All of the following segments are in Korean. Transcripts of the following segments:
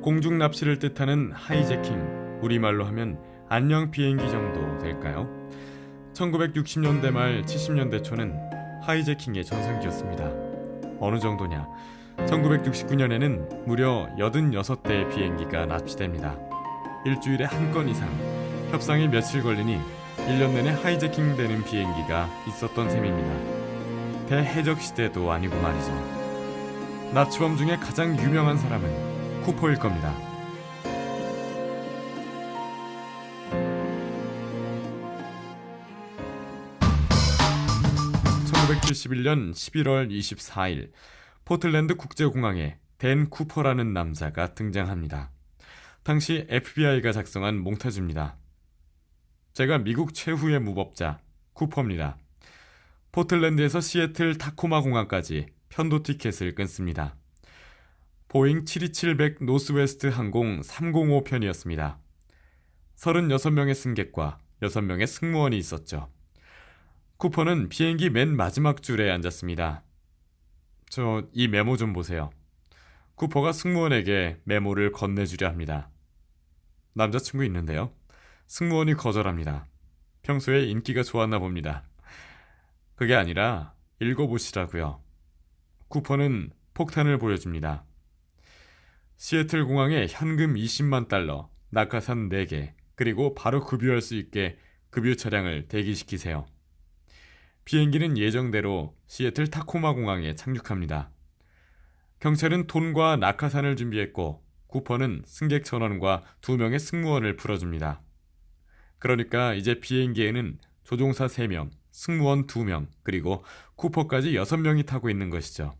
공중 납치를 뜻하는 하이제킹, 우리말로 하면 안녕 비행기 정도 될까요? 1960년대 말 70년대 초는 하이제킹의 전성기였습니다. 어느 정도냐? 1969년에는 무려 86대의 비행기가 납치됩니다. 일주일에 한 건 이상, 협상이 며칠 걸리니 1년 내내 하이제킹 되는 비행기가 있었던 셈입니다. 대해적 시대도 아니고 말이죠. 납치범 중에 가장 유명한 사람은 쿠퍼일 겁니다. 1971년 11월 24일 포틀랜드 국제공항에 댄 쿠퍼라는 남자가 등장합니다. 당시 FBI가 작성한 몽타주입니다. 제가 미국 최후의 무법자 쿠퍼입니다. 포틀랜드에서 시애틀 타코마 공항까지 편도 티켓을 끊습니다. 보잉 72700 노스웨스트 항공 305편이었습니다. 36명의 승객과 6명의 승무원이 있었죠. 쿠퍼는 비행기 맨 마지막 줄에 앉았습니다. 이 메모 좀 보세요. 쿠퍼가 승무원에게 메모를 건네주려 합니다. 남자친구 있는데요. 승무원이 거절합니다. 평소에 인기가 좋았나 봅니다. 그게 아니라 읽어보시라고요. 쿠퍼는 폭탄을 보여줍니다. 시애틀 공항에 현금 20만 달러, 낙하산 4개, 그리고 바로 급유할 수 있게 급유 차량을 대기시키세요. 비행기는 예정대로 시애틀 타코마 공항에 착륙합니다. 경찰은 돈과 낙하산을 준비했고 쿠퍼는 승객 전원과 2명의 승무원을 풀어줍니다. 그러니까 이제 비행기에는 조종사 3명, 승무원 2명, 그리고 쿠퍼까지 6명이 타고 있는 것이죠.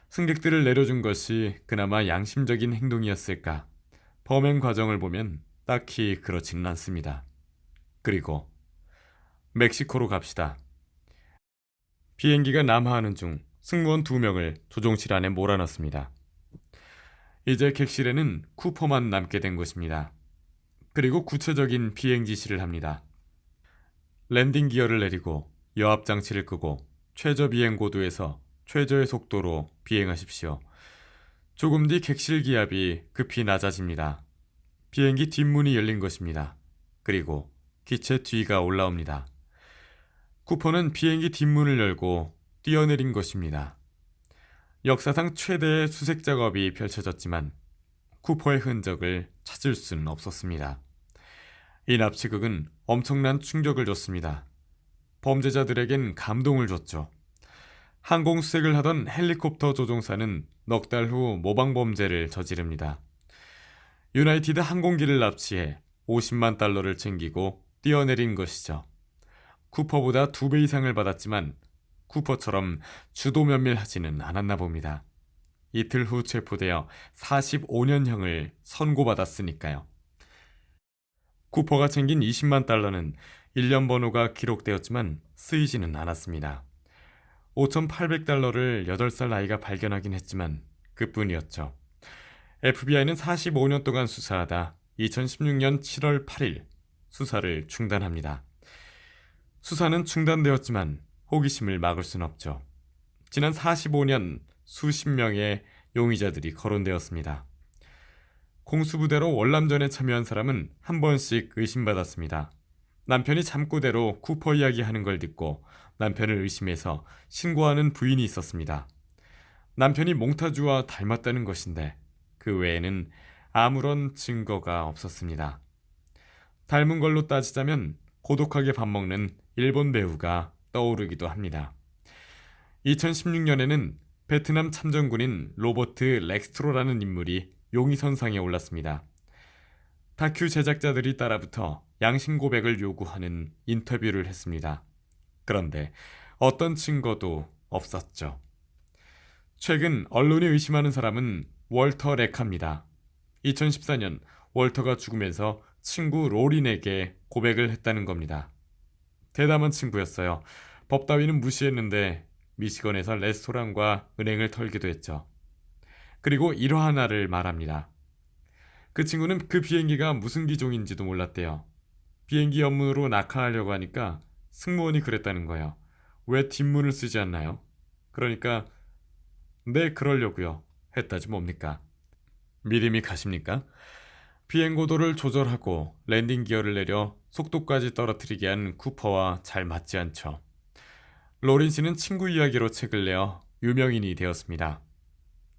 승객들을 내려준 것이 그나마 양심적인 행동이었을까? 범행 과정을 보면 딱히 그렇지는 않습니다. 그리고 멕시코로 갑시다. 비행기가 남하하는 중 승무원 2명을 조종실 안에 몰아넣습니다. 이제 객실에는 쿠퍼만 남게 된 것입니다. 그리고 구체적인 비행 지시를 합니다. 랜딩 기어를 내리고 여합 장치를 끄고 최저 비행 고도에서 최저의 속도로 비행하십시오. 조금 뒤 객실 기압이 급히 낮아집니다. 비행기 뒷문이 열린 것입니다. 그리고 기체 뒤가 올라옵니다. 쿠퍼는 비행기 뒷문을 열고 뛰어내린 것입니다. 역사상 최대의 수색 작업이 펼쳐졌지만 쿠퍼의 흔적을 찾을 수는 없었습니다. 이 납치극은 엄청난 충격을 줬습니다. 범죄자들에겐 감동을 줬죠. 항공 수색을 하던 헬리콥터 조종사는 넉 달 후 모방 범죄를 저지릅니다. 유나이티드 항공기를 납치해 50만 달러를 챙기고 뛰어내린 것이죠. 쿠퍼보다 2배 이상을 받았지만 쿠퍼처럼 주도 면밀하지는 않았나 봅니다. 이틀 후 체포되어 45년형을 선고받았으니까요. 쿠퍼가 챙긴 20만 달러는 1년 번호가 기록되었지만 쓰이지는 않았습니다. 5,800달러를 8살 나이가 발견하긴 했지만 그뿐이었죠. FBI는 45년 동안 수사하다 2016년 7월 8일 수사를 중단합니다. 수사는 중단되었지만 호기심을 막을 순 없죠. 지난 45년 수십 명의 용의자들이 거론되었습니다. 공수부대로 월남전에 참여한 사람은 한 번씩 의심받았습니다. 남편이 잠꼬대로 쿠퍼 이야기하는 걸 듣고 남편을 의심해서 신고하는 부인이 있었습니다. 남편이 몽타주와 닮았다는 것인데 그 외에는 아무런 증거가 없었습니다. 닮은 걸로 따지자면 고독하게 밥 먹는 일본 배우가 떠오르기도 합니다. 2016년에는 베트남 참전군인 로버트 렉스트로라는 인물이 용의선상에 올랐습니다. 다큐 제작자들이 따라붙어 양심 고백을 요구하는 인터뷰를 했습니다. 그런데 어떤 증거도 없었죠. 최근 언론이 의심하는 사람은 월터 레카입니다. 2014년 월터가 죽으면서 친구 로린에게 고백을 했다는 겁니다. 대담한 친구였어요. 법 따위는 무시했는데 미시건에서 레스토랑과 은행을 털기도 했죠. 그리고 일화하나를 말합니다. 그 친구는 그 비행기가 무슨 기종인지도 몰랐대요. 비행기 업무로 낙하하려고 하니까 승무원이 그랬다는 거예요. 왜 뒷문을 쓰지 않나요? 그러니까 네 그러려고요 했다지 뭡니까. 믿음이 가십니까? 비행 고도를 조절하고 랜딩 기어를 내려 속도까지 떨어뜨리게 한 쿠퍼와 잘 맞지 않죠. 로린 씨는 친구 이야기로 책을 내어 유명인이 되었습니다.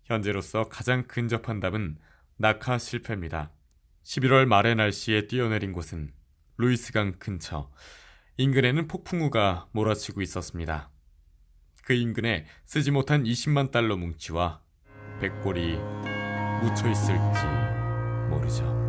현재로서 가장 근접한 답은 낙하 실패입니다. 11월 말의 날씨에 뛰어내린 곳은 루이스강 근처. 인근에는 폭풍우가 몰아치고 있었습니다. 그 인근에 쓰지 못한 20만 달러 뭉치와 백골이 묻혀 있을지 모르죠.